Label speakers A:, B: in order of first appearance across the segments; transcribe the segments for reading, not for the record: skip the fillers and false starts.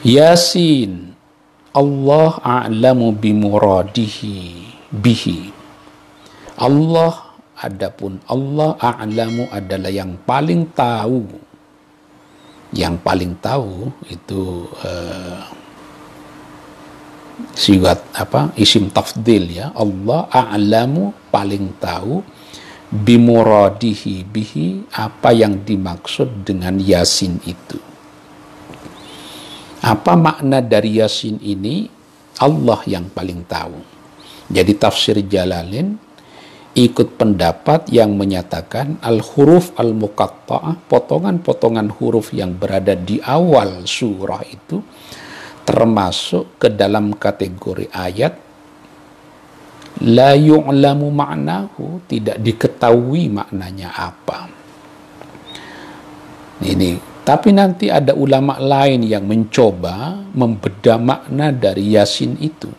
A: Yasin, Allah a'lamu bimuradihi bihi. Allah, adapun Allah a'lamu adalah yang paling tahu. Yang paling tahu itu sigat isim tafdil ya. Allah a'lamu paling tahu bimuradihi bihi, apa yang dimaksud dengan Yasin itu. Apa makna dari Yasin ini? Allah yang paling tahu. Jadi tafsir Jalalain ikut pendapat yang menyatakan al-huruf al-muqatta'ah, potongan-potongan huruf yang berada di awal surah itu termasuk ke dalam kategori ayat la yu'lamu ma'nahu, tidak diketahui maknanya apa. Ini, tapi nanti ada ulama lain yang mencoba membedah makna dari Yasin itu.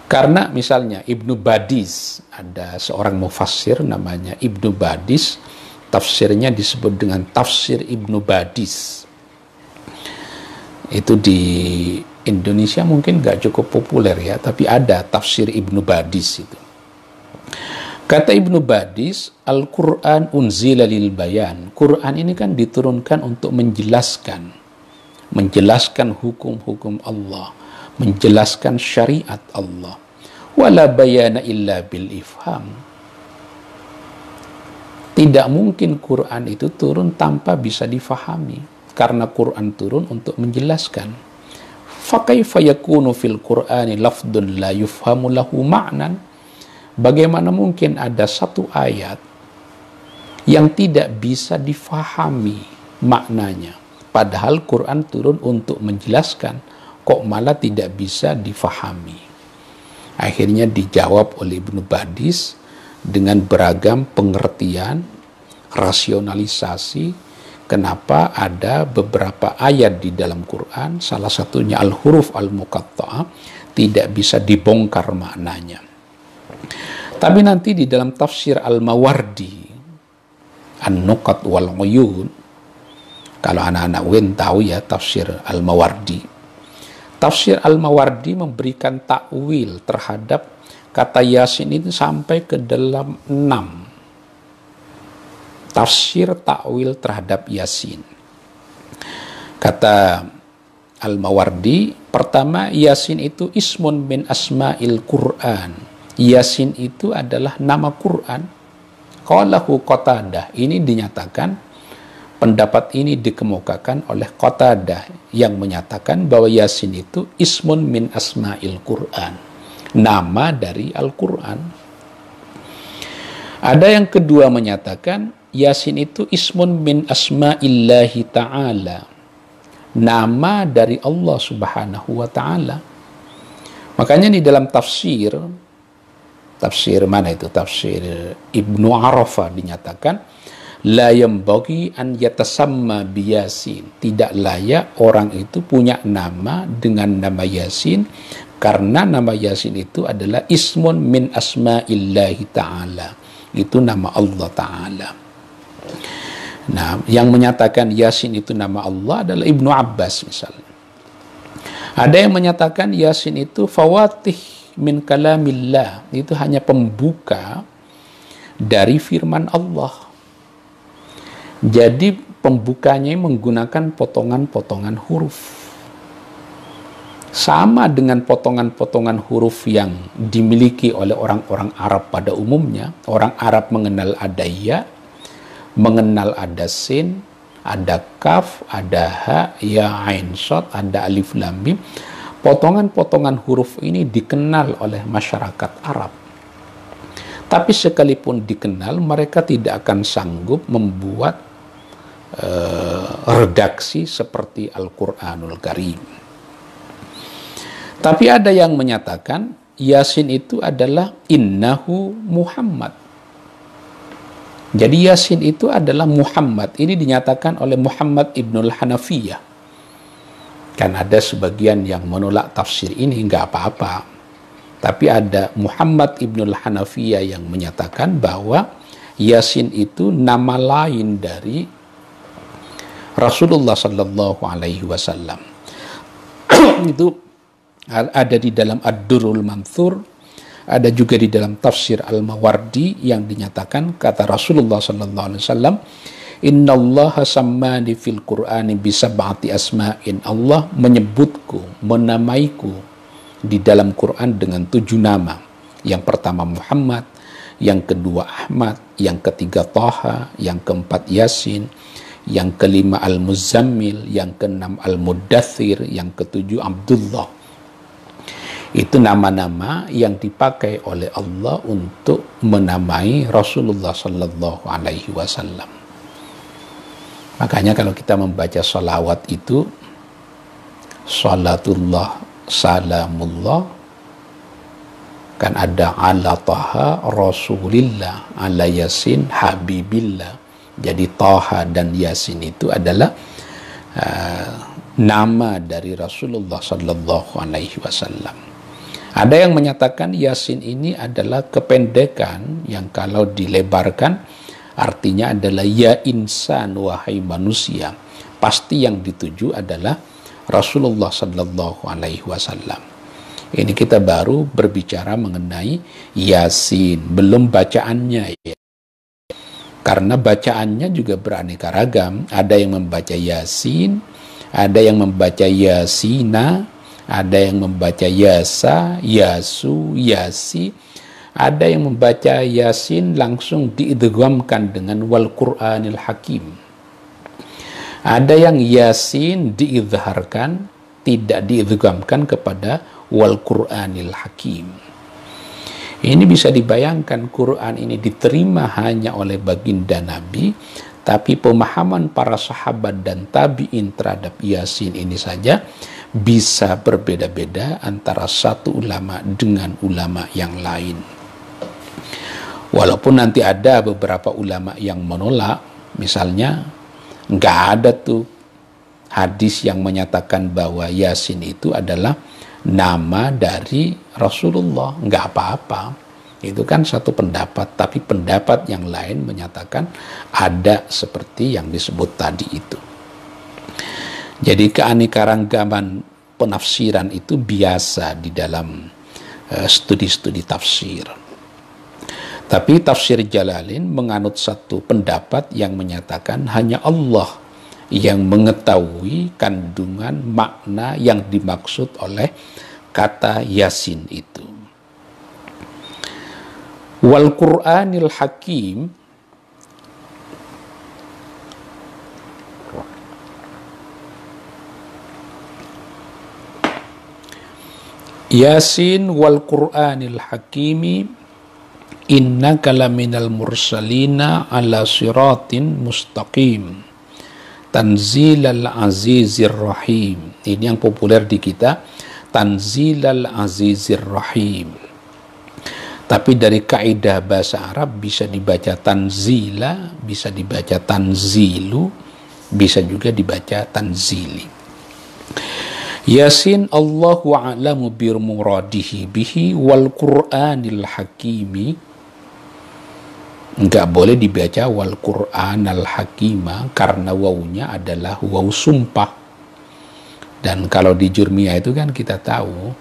A: Karena misalnya Ibnu Badis, ada seorang mufassir namanya Ibnu Badis, tafsirnya disebut dengan tafsir Ibnu Badis. Itu di Indonesia mungkin gak cukup populer ya, tapi ada tafsir Ibnu Badis itu. Kata Ibnu Badis, Al-Quran unzila lil bayan. Quran ini kan diturunkan untuk menjelaskan hukum-hukum Allah, menjelaskan syariat Allah. Wala bayana illa bil ifham. Tidak mungkin Quran itu turun tanpa bisa difahami, karena Quran turun untuk menjelaskan. Fakaifa yakunu fil Qur'ani lafdun la yufhamu lahu ma'nan. Bagaimana mungkin ada satu ayat yang tidak bisa difahami maknanya, padahal Quran turun untuk menjelaskan, kok malah tidak bisa difahami. Akhirnya dijawab oleh Ibnu Badis dengan beragam pengertian, rasionalisasi, kenapa ada beberapa ayat di dalam Quran, salah satunya al-huruf al-muqatta'ah, tidak bisa dibongkar maknanya. Tapi nanti di dalam tafsir Al-Mawardi, An-Nuqat wal-Uyun, kalau anak-anak UIN tahu ya tafsir Al-Mawardi. Tafsir Al-Mawardi memberikan takwil terhadap kata Yasin itu sampai ke dalam 6 tafsir takwil terhadap Yasin. Kata Al-Mawardi, pertama, Yasin itu ismun min asma'il Qur'an. Yasin itu adalah nama Quran. Qalahu Qatadah. Ini dinyatakan, pendapat ini dikemukakan oleh Qatadah yang menyatakan bahwa Yasin itu ismun min asma'il Qur'an, nama dari Al-Quran. Ada yang kedua menyatakan Yasin itu ismun min asma'illahi ta'ala, nama dari Allah subhanahu wa ta'ala. Makanya di dalam tafsir mana itu? Tafsir Ibnu Arafah dinyatakan la yambaghi an yatasamma biyasin. Tidak layak orang itu punya nama dengan nama Yasin, karena nama Yasin itu adalah ismun min asma'illahi ta'ala. Itu nama Allah ta'ala. Nah, yang menyatakan Yasin itu nama Allah adalah Ibnu Abbas misalnya. Ada yang menyatakan Yasin itu fawatih min kalamillah, itu hanya pembuka dari firman Allah. Jadi pembukanya menggunakan potongan-potongan huruf, sama dengan potongan-potongan huruf yang dimiliki oleh orang-orang Arab pada umumnya. Orang Arab mengenal ada ya, mengenal ada sin, ada kaf, ada ha, ya, ain, shad, ada alif, lam, mim. Potongan-potongan huruf ini dikenal oleh masyarakat Arab. Tapi sekalipun dikenal, mereka tidak akan sanggup membuat redaksi seperti Al-Quranul Karim. Tapi ada yang menyatakan Yasin itu adalah innahu Muhammad. Jadi Yasin itu adalah Muhammad. Ini dinyatakan oleh Muhammad Ibnul Hanafiyah. Kan ada sebagian yang menolak tafsir ini, nggak apa-apa. Tapi ada Muhammad Ibnul Hanafiyah yang menyatakan bahwa Yasin itu nama lain dari Rasulullah Sallallahu Alaihi Wasallam. Itu ada di dalam Ad-Durrul Manthur, ada juga di dalam tafsir Al-Mawardi yang dinyatakan kata Rasulullah sallallahu alaihi wasallam, "Innallaha sammani fil Qur'ani bi sab'ati asma'in." Allah menyebutku, menamaiku di dalam Quran dengan 7 nama. Yang pertama Muhammad, yang kedua Ahmad, yang ketiga Taha, yang keempat Yasin, yang kelima Al-Muzammil, yang keenam Al-Muddathir, yang ketujuh Abdullah. Itu nama-nama yang dipakai oleh Allah untuk menamai Rasulullah sallallahu alaihi wasallam. Makanya kalau kita membaca salawat itu, salatullah, salamullah, kan ada ala Taha Rasulillah, ala Yasin Habibillah. Jadi Taha dan Yasin itu adalah nama dari Rasulullah sallallahu alaihi wasallam. Ada yang menyatakan Yasin ini adalah kependekan yang kalau dilebarkan artinya adalah ya insan, wahai manusia. Pasti yang dituju adalah Rasulullah sallallahu alaihi wasallam. Ini kita baru berbicara mengenai Yasin, belum bacaannya ya. Karena bacaannya juga beraneka ragam. Ada yang membaca Yasin, ada yang membaca Yasina, ada yang membaca Yasa, Yasu, Yasi, ada yang membaca Yasin langsung diidghamkan dengan wal Qur'anil Hakim. Ada yang Yasin diizharkan, tidak diidghamkan kepada wal Qur'anil Hakim. Ini bisa dibayangkan Quran ini diterima hanya oleh baginda Nabi, tapi pemahaman para sahabat dan tabi'in terhadap Yasin ini saja bisa berbeda-beda antara satu ulama dengan ulama yang lain. Walaupun nanti ada beberapa ulama yang menolak, misalnya nggak ada tuh hadis yang menyatakan bahwa Yasin itu adalah nama dari Rasulullah, nggak apa-apa. Itu kan satu pendapat, tapi pendapat yang lain menyatakan ada seperti yang disebut tadi itu. Jadi keanekaragaman penafsiran itu biasa di dalam studi-studi tafsir. Tapi tafsir Jalalain menganut satu pendapat yang menyatakan hanya Allah yang mengetahui kandungan makna yang dimaksud oleh kata Yasin itu. Wal Qur'anil Hakim, Yasin wal Qur'anil Hakimi innaka laminal mursalina ala siratin mustaqim tanzilal azizir rahim. Ini yang populer di kita, tanzilal azizir rahim. Tapi dari kaidah bahasa Arab bisa dibaca tanzila, bisa dibaca tanzilu, bisa juga dibaca tanzili. Yasin Allahu a'lamu bi muradihi bihi wal Qur'anil Hakimi. Enggak boleh dibaca wal Qur'anal Hakima karena wawunya adalah waw sumpah. Dan kalau di Jurmiyah itu kan kita tahu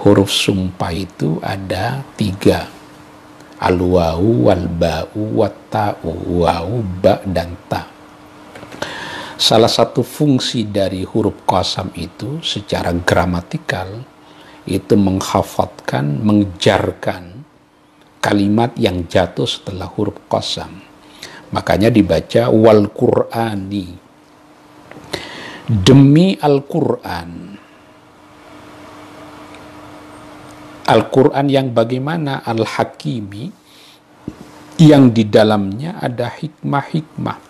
A: huruf sumpah itu ada 3. Al-wawu, wal-ba'u, wat-ta'u. Wawu, ba, dan ta. Salah satu fungsi dari huruf qasam itu secara gramatikal itu menghafadkan, mengejarkan kalimat yang jatuh setelah huruf qasam. Makanya dibaca wal Qur'ani. Demi Al-Quran. Al-Quran yang bagaimana? Al-Hakimi, yang di dalamnya ada hikmah-hikmah.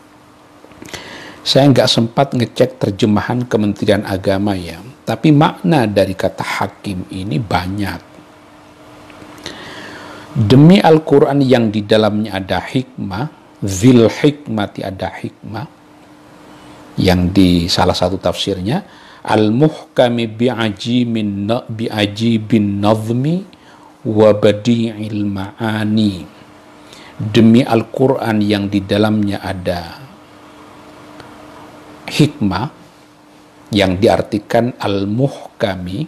A: Saya nggak sempat ngecek terjemahan Kementerian Agama ya, tapi makna dari kata hakim ini banyak. Demi Al-Quran yang di dalamnya ada hikmah, zil hikmati, ada hikmah, yang di salah satu tafsirnya al-muhkami bi'ajibin nazmi wa badi'il ma'ani. Demi Al-Quran yang di dalamnya ada hikmah, yang diartikan al-muhkami,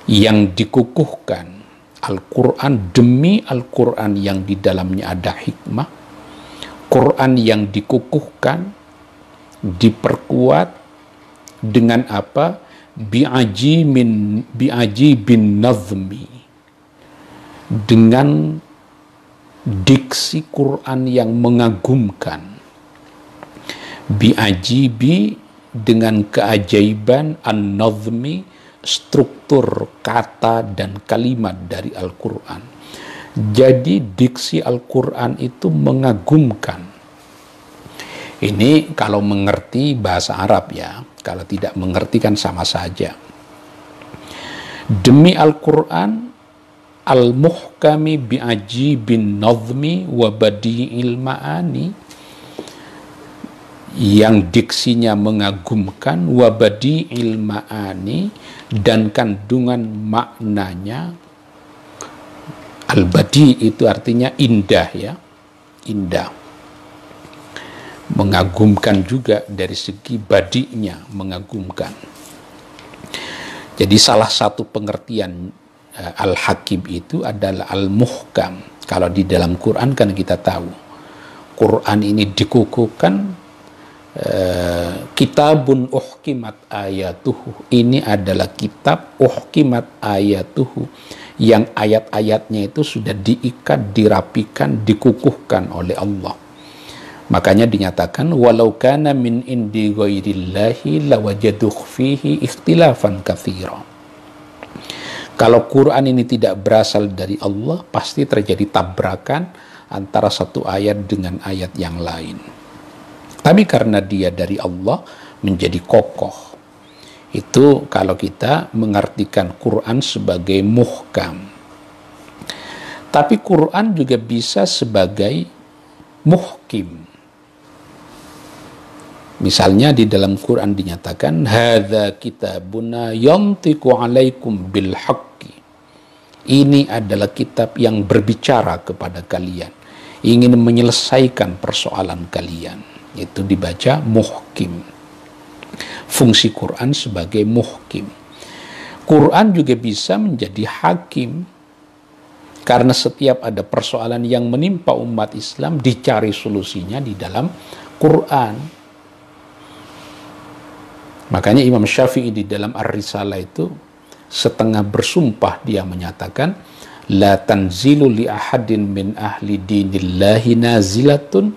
A: yang dikukuhkan. Al-Quran demi Al-Quran yang di dalamnya ada hikmah, Quran yang dikukuhkan, diperkuat dengan apa? Bi'ajibin nazmi, dengan diksi Quran yang mengagumkan. Bi'ajibi, dengan keajaiban, an-nazmi, struktur kata dan kalimat dari Al-Quran. Jadi diksi Al-Quran itu mengagumkan. Ini kalau mengerti bahasa Arab ya, kalau tidak mengerti kan sama saja. Demi Al-Quran, al-muhkami bi'ajibin nazmi wa badi'il ma'ani, yang diksinya mengagumkan, wa badi'il ma'ani, dan kandungan maknanya. Al-badi itu artinya indah ya, indah. Mengagumkan juga dari segi badinya, mengagumkan. Jadi salah satu pengertian al-hakim itu adalah al-muhkam. Kalau di dalam Quran kan kita tahu, Quran ini dikukuhkan, kitabun uhkimat ayatuhu, ini adalah kitab uhkimat ayatuhu, yang ayat-ayatnya itu sudah diikat, dirapikan, dikukuhkan oleh Allah. Makanya dinyatakan walau kana min indi ghairillahi lawajadu fihi ikhtilafan katsira. Kalau Quran ini tidak berasal dari Allah, pasti terjadi tabrakan antara satu ayat dengan ayat yang lain. Tapi karena dia dari Allah, menjadi kokoh. Itu kalau kita mengartikan Quran sebagai muhkam. Tapi Quran juga bisa sebagai muhkim. Misalnya di dalam Quran dinyatakan hadza kitabuna yantiqu 'alaikum bil haqqi. Ini adalah kitab yang berbicara kepada kalian, ingin menyelesaikan persoalan kalian. Itu dibaca muhkim. Fungsi Quran sebagai muhkim. Quran juga bisa menjadi hakim, karena setiap ada persoalan yang menimpa umat Islam dicari solusinya di dalam Quran. Makanya Imam Syafi'i di dalam Ar-Risalah itu setengah bersumpah dia menyatakan la tanzilu li ahadin min ahli dinillahi nazilatun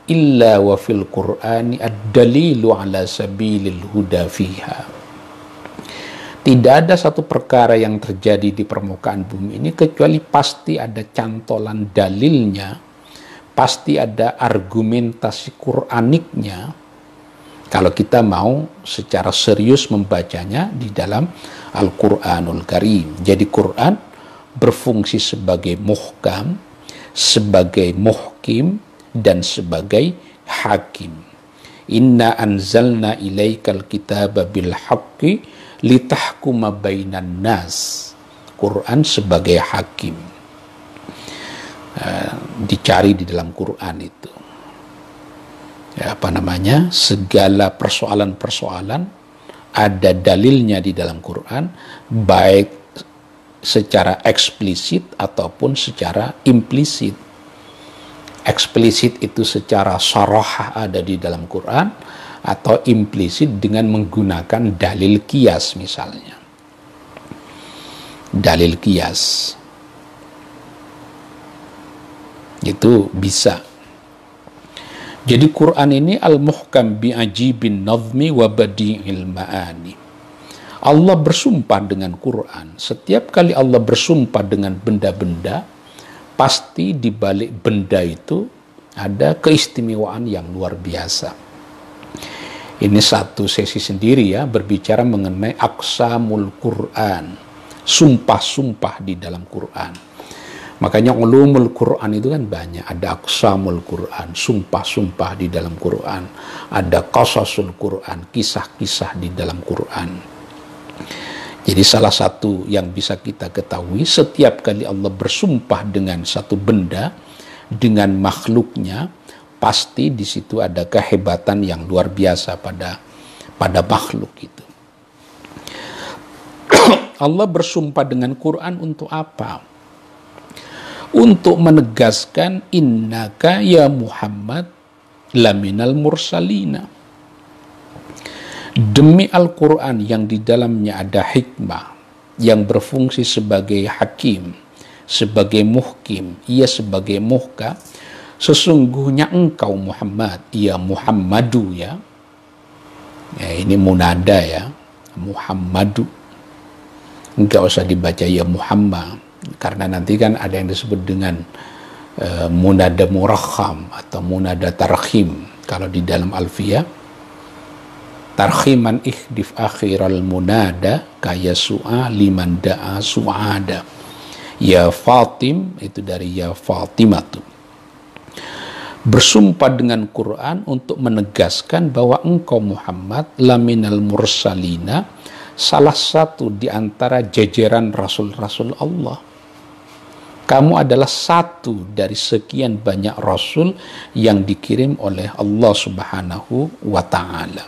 A: illa wa fil Qur'ani ad-dalilu ala sabilil huda fiha. Tidak ada satu perkara yang terjadi di permukaan bumi ini kecuali pasti ada cantolan dalilnya, pasti ada argumentasi Qur'aniknya, kalau kita mau secara serius membacanya di dalam Al-Quranul Karim. Jadi Quran berfungsi sebagai muhkam, sebagai muhkim, dan sebagai hakim. Inna anzalna ilaikal kitaba bil haqqi litahkuma bainan nas. Quran sebagai hakim. Dicari di dalam Quran itu. Segala persoalan-persoalan ada dalilnya di dalam Quran, baik secara eksplisit ataupun secara implisit. Eksplisit itu secara sarahah ada di dalam Quran, atau implisit dengan menggunakan dalil qiyas misalnya. Dalil qiyas itu bisa. Jadi Quran ini al-muhkam bi'ajibin nazmi wa badi'il ma'ani. Allah bersumpah dengan Quran. Setiap kali Allah bersumpah dengan benda-benda, pasti di balik benda itu ada keistimewaan yang luar biasa. Ini satu sesi sendiri ya, berbicara mengenai aqsamul Quran, sumpah-sumpah di dalam Quran. Makanya ulumul Quran itu kan banyak. Ada aqsamul Quran, sumpah-sumpah di dalam Quran. Ada qasasul Quran, kisah-kisah di dalam Quran. Jadi salah satu yang bisa kita ketahui, setiap kali Allah bersumpah dengan satu benda, dengan makhluknya, pasti di situ ada kehebatan yang luar biasa pada pada makhluk itu. Allah bersumpah dengan Quran untuk apa? Untuk menegaskan innaka ya Muhammad laminal mursalina. Demi Al-Quran yang di dalamnya ada hikmah, yang berfungsi sebagai hakim, sebagai muhkim, ia sebagai muhka, sesungguhnya engkau Muhammad, ya Muhammadu ya. Ini munada ya, Muhammadu. Enggak usah dibaca ya Muhammad, karena nanti kan ada yang disebut dengan munada murakham atau munada tarkhim. Kalau di dalam alfiyah, tarkhiman ihdif akhiral munada kaya su'a liman da'a su'ada. Ya Fatim, itu dari ya Fatimatu. Bersumpah dengan Quran untuk menegaskan bahwa engkau Muhammad laminal mursalina, salah satu di antara jajaran rasul-rasul Allah. Kamu adalah satu dari sekian banyak rasul yang dikirim oleh Allah Subhanahu wa ta'ala.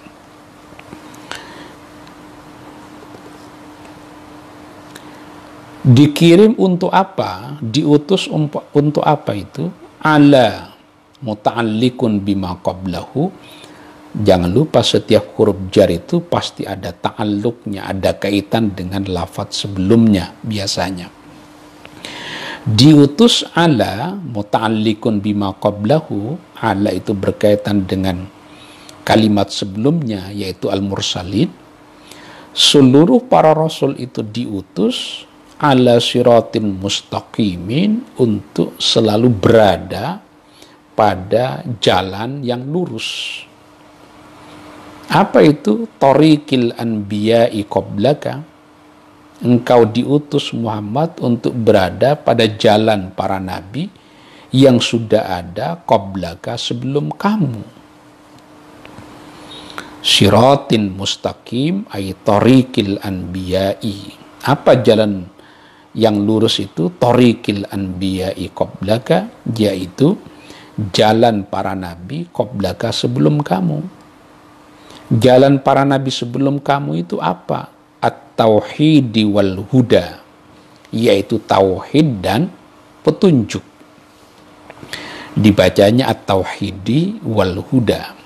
A: Dikirim untuk apa? Diutus untuk apa itu? Ala muta'allikun bima qablahu. Jangan lupa setiap huruf jar itu pasti ada ta'alluqnya, ada kaitan dengan lafaz sebelumnya biasanya. Diutus ala muta'allikun bima qablahu, ala itu berkaitan dengan kalimat sebelumnya yaitu al-mursalin. Seluruh para rasul itu diutus ala siratin mustaqimin, untuk selalu berada pada jalan yang lurus. Apa itu? Tariqil anbiya'i qablaka. Engkau diutus Muhammad untuk berada pada jalan para nabi yang sudah ada qablaka, sebelum kamu. Siratin mustaqim ay tariqil anbiya'i. Apa jalan yang lurus itu? Tariqil anbiya'i qablaka, yaitu jalan para nabi qablaka, sebelum kamu. Jalan para nabi sebelum kamu itu apa? At-tauhidi wal huda, yaitu tauhid dan petunjuk. Dibacanya at-tauhidi wal huda.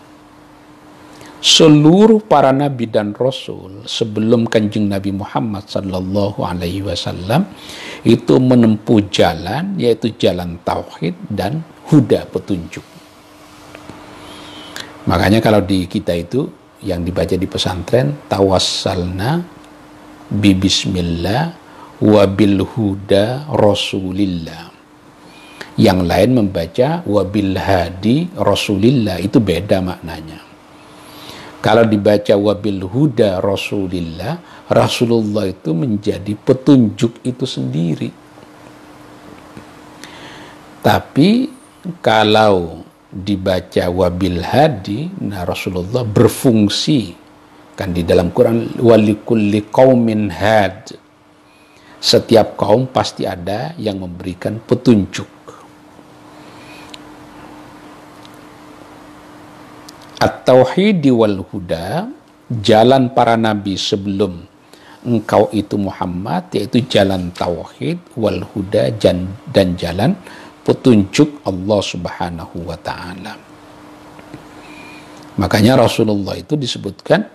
A: Seluruh para nabi dan rasul sebelum Kanjeng Nabi Muhammad sallallahu alaihi wasallam itu menempuh jalan, yaitu jalan tauhid dan huda, petunjuk. Makanya kalau di kita itu yang dibaca di pesantren, tawassalna bi bismillah wa bil huda rasulillah. Yang lain membaca wa bil hadi rasulillah, itu beda maknanya. Kalau dibaca wa bil huda rasulillah, Rasulullah itu menjadi petunjuk itu sendiri. Tapi kalau dibaca wabil hadi, nah Rasulullah berfungsi kan di dalam Quran, walikulli qaumin had, setiap kaum pasti ada yang memberikan petunjuk. At-tauhidi wal huda, jalan para nabi sebelum engkau itu Muhammad, yaitu jalan tauhid, wal huda, dan jalan petunjuk Allah Subhanahu wa ta'ala. Makanya Rasulullah itu disebutkan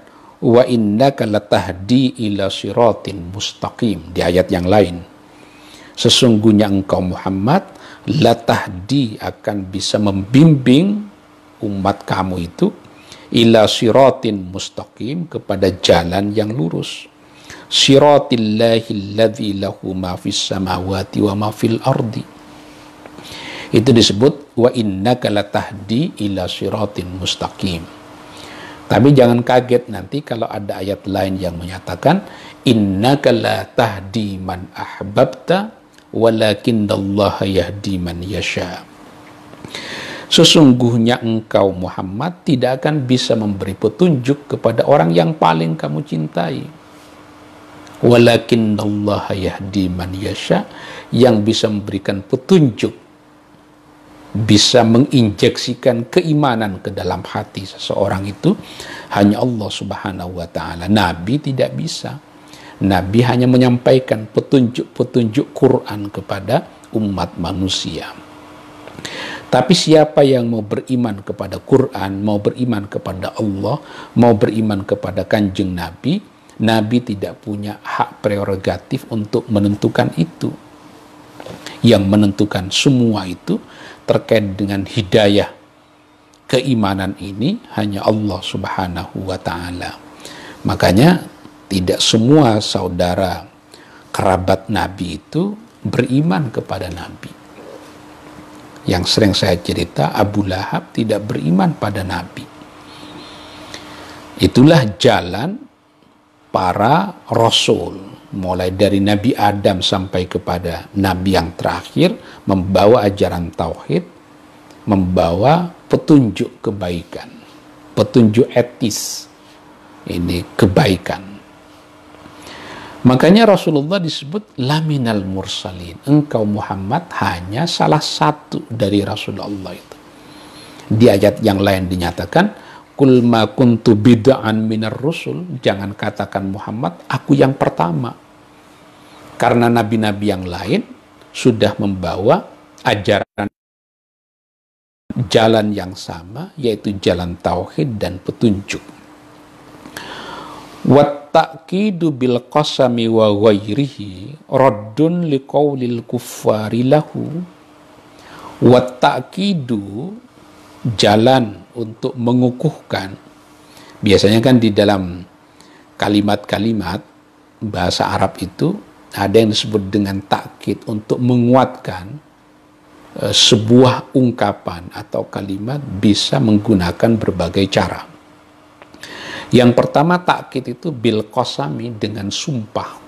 A: wa innaka latahdi ila siratin mustaqim di ayat yang lain. Sesungguhnya engkau Muhammad latahdi, akan bisa membimbing umat kamu itu ila siratin mustaqim, kepada jalan yang lurus. Siratillahi alladzi lahu ma fis samawati wa ma fil ardi. Itu disebut wa innaka latahdi ila siratin mustaqim. Tapi jangan kaget nanti kalau ada ayat lain yang menyatakan innaka la tahdi man ahbabta walakinnallaha yahdi man yasha. Sesungguhnya engkau Muhammad tidak akan bisa memberi petunjuk kepada orang yang paling kamu cintai. Walakinnallaha yahdi man yasha, yang bisa memberikan petunjuk bisa menginjeksikan keimanan ke dalam hati seseorang itu hanya Allah Subhanahu wa Ta'ala. Nabi tidak bisa. Nabi hanya menyampaikan petunjuk-petunjuk Quran kepada umat manusia. Tapi siapa yang mau beriman kepada Quran, mau beriman kepada Allah, mau beriman kepada Kanjeng Nabi, Nabi tidak punya hak prerogatif untuk menentukan itu. Yang menentukan semua itu terkait dengan hidayah keimanan ini hanya Allah Subhanahu wa Ta'ala. Makanya tidak semua saudara kerabat Nabi itu beriman kepada Nabi. Yang sering saya cerita, Abu Lahab tidak beriman pada Nabi. Itulah jalan para rasul, mulai dari Nabi Adam sampai kepada Nabi yang terakhir, membawa ajaran tauhid, membawa petunjuk kebaikan, petunjuk etis, ini kebaikan. Makanya Rasulullah disebut laminal mursalin. Engkau Muhammad hanya salah satu dari Rasulullah itu. Di ayat yang lain dinyatakan, Qul ma kuntu bid'an minar rusul. Jangan katakan Muhammad, aku yang pertama. Karena nabi-nabi yang lain sudah membawa ajaran jalan yang sama, yaitu jalan tauhid dan petunjuk. Wattaqidu bil qasami wa ghairihi raddun liqaulil kuffari lahu. Wattaqidu, jalan untuk mengukuhkan. Biasanya kan di dalam kalimat-kalimat bahasa Arab itu ada yang disebut dengan takkid, untuk menguatkan sebuah ungkapan atau kalimat bisa menggunakan berbagai cara. Yang pertama takkid itu bil qasami, dengan sumpah.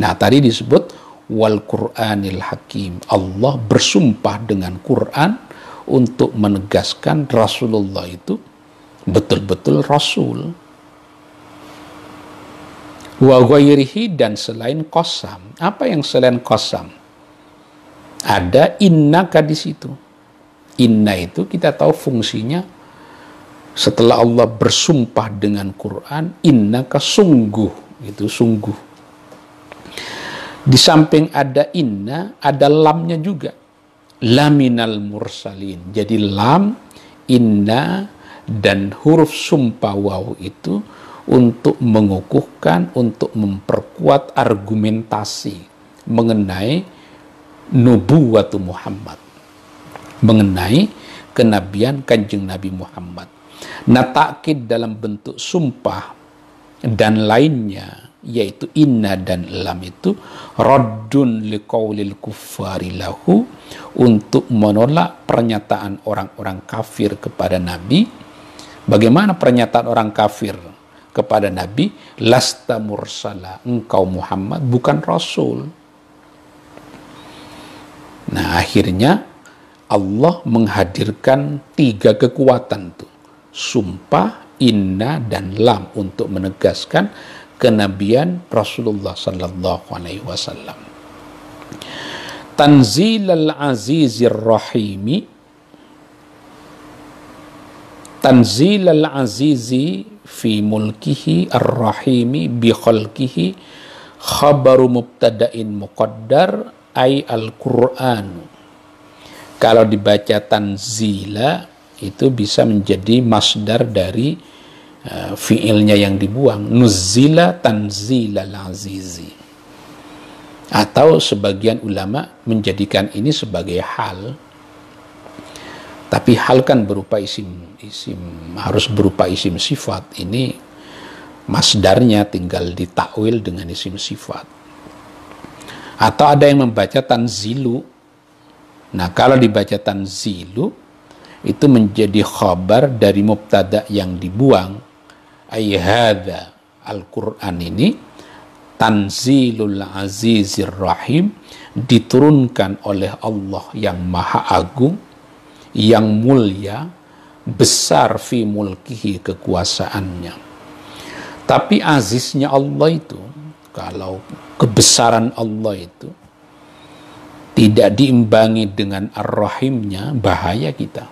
A: Nah, tadi disebut wal Qur'anil Hakim. Allah bersumpah dengan Quran untuk menegaskan Rasulullah itu betul-betul Rasul. Wa ghairihi, dan selain qasam. Apa yang selain qasam? Ada innaka di situ. Inna itu kita tahu fungsinya, setelah Allah bersumpah dengan Quran, innaka, sungguh, itu sungguh. Di samping ada inna, ada lamnya juga. Laminal mursalin. Jadi lam, inna, dan huruf sumpah waw itu untuk mengukuhkan, untuk memperkuat argumentasi mengenai nubuwatu Muhammad, mengenai kenabian Kanjeng Nabi Muhammad. Nah, takkid dalam bentuk sumpah dan lainnya, yaitu inna dan lam itu raddun liqaulil kuffari lahu, untuk menolak pernyataan orang-orang kafir kepada Nabi. Bagaimana pernyataan orang kafir kepada Nabi? Lasta mursala, engkau Muhammad bukan Rasul. Nah, akhirnya Allah menghadirkan 3 kekuatan tuh, sumpah, inna, dan lam, untuk menegaskan kenabian Rasulullah sallallahu alaihi wasallam. Tanzilal azizir rahimi, tanzilal azizi fi mulkihi ar-rahimi bi khalqihi, khabaru mubtada'in muqaddar ay al-Qur'an. Kalau dibaca tanzila itu bisa menjadi masdar dari fiilnya yang dibuang, nuzila tanzilal azizi. Atau sebagian ulama menjadikan ini sebagai hal. Tapi hal kan berupa isim, harus berupa isim sifat. Ini masdarnya tinggal ditakwil dengan isim sifat. Atau ada yang membaca tanzilu. Nah, kalau dibaca tanzilu itu menjadi khabar dari mubtada yang dibuang. Ay hadza Al-Quran ini tanzilul azizir rahim, diturunkan oleh Allah yang maha agung, yang mulia, besar fi mulkihi, kekuasaannya. Tapi aziznya Allah itu, kalau kebesaran Allah itu tidak diimbangi dengan ar-rahimnya, bahaya kita.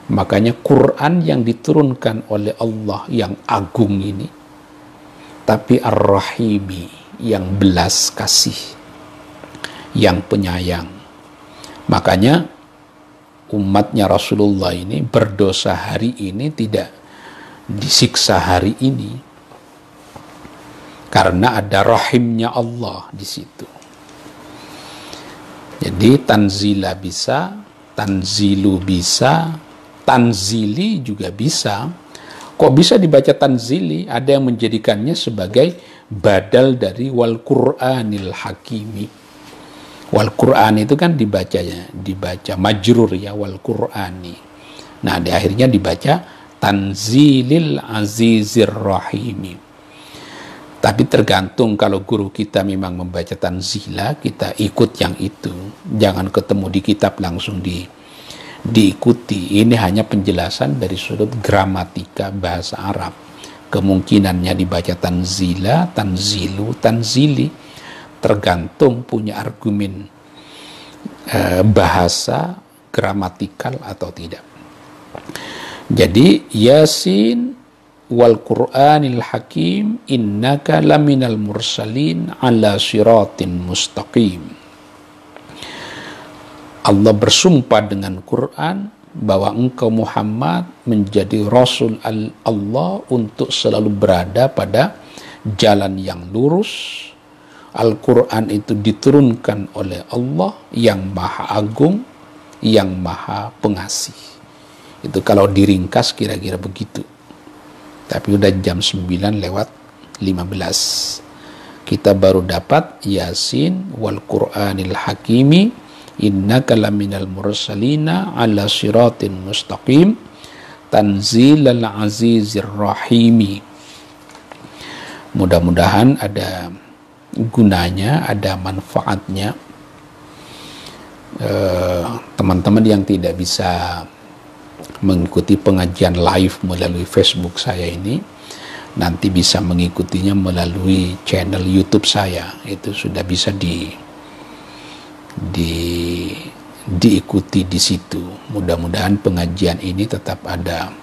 A: Makanya Quran yang diturunkan oleh Allah yang agung ini, tapi ar-rahimi, yang belas kasih, yang penyayang. Makanya umatnya Rasulullah ini berdosa hari ini tidak disiksa hari ini, karena ada rahimnya Allah di situ. Jadi tanzila bisa, tanzilu bisa, tanzili juga bisa. Kok bisa dibaca tanzili? Ada yang menjadikannya sebagai badal dari wal Qur'anil hakimi. Wal Qur'an itu kan dibaca majrur ya, wal Qur'ani. Nah, di akhirnya dibaca tanzilil azizir rahimi. Tapi tergantung, kalau guru kita memang membaca tanzila, kita ikut yang itu. Jangan ketemu di kitab langsung diikuti. Ini hanya penjelasan dari sudut gramatika bahasa Arab. Kemungkinannya dibaca tanzila, tanzilu, tanzili, tergantung punya argumen bahasa gramatikal atau tidak. Jadi Yasin wal Qur'anil hakim innaka laminal mursalin ala siratin mustaqim. Allah bersumpah dengan Quran bahwa engkau Muhammad menjadi Rasul Allah untuk selalu berada pada jalan yang lurus. Al-Quran itu diturunkan oleh Allah yang maha agung, yang maha pengasih. Itu kalau diringkas kira-kira begitu. Tapi udah jam 9:15. Kita baru dapat Yasin wal Qur'anil hakimi innaka laminal mursalina ala siratin mustaqim tanzilal azizir rahimi. Mudah-mudahan ada gunanya, ada manfaatnya. Teman-teman yang tidak bisa mengikuti pengajian live melalui Facebook saya ini, nanti bisa mengikutinya melalui channel YouTube saya. Itu sudah bisa diikuti di situ. Mudah-mudahan pengajian ini tetap ada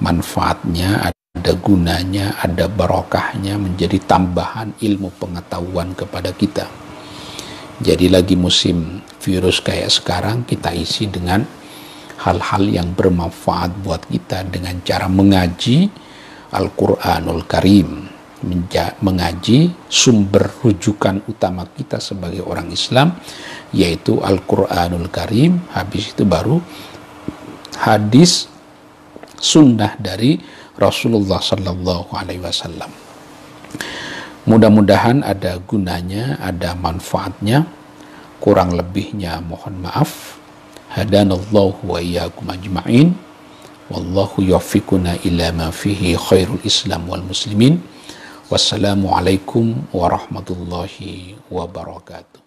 A: manfaatnya, ada gunanya, ada barokahnya, menjadi tambahan ilmu pengetahuan kepada kita. Jadi lagi musim virus kayak sekarang, kita isi dengan hal-hal yang bermanfaat buat kita dengan cara mengaji Al-Quranul Karim, mengaji sumber rujukan utama kita sebagai orang Islam, yaitu Al-Quranul Karim. Habis itu baru hadis sunnah dari Rasulullah Sallallahu Alaihi Wasallam. Mudah-mudahan ada gunanya, ada manfaatnya. Kurang lebihnya mohon maaf. Hadanallahu wa iyyakum ajma'in. Wallahu yuwaffiquna ila ma fihi khairul Islam wal muslimin. Wassalamualaikum warahmatullahi wabarakatuh.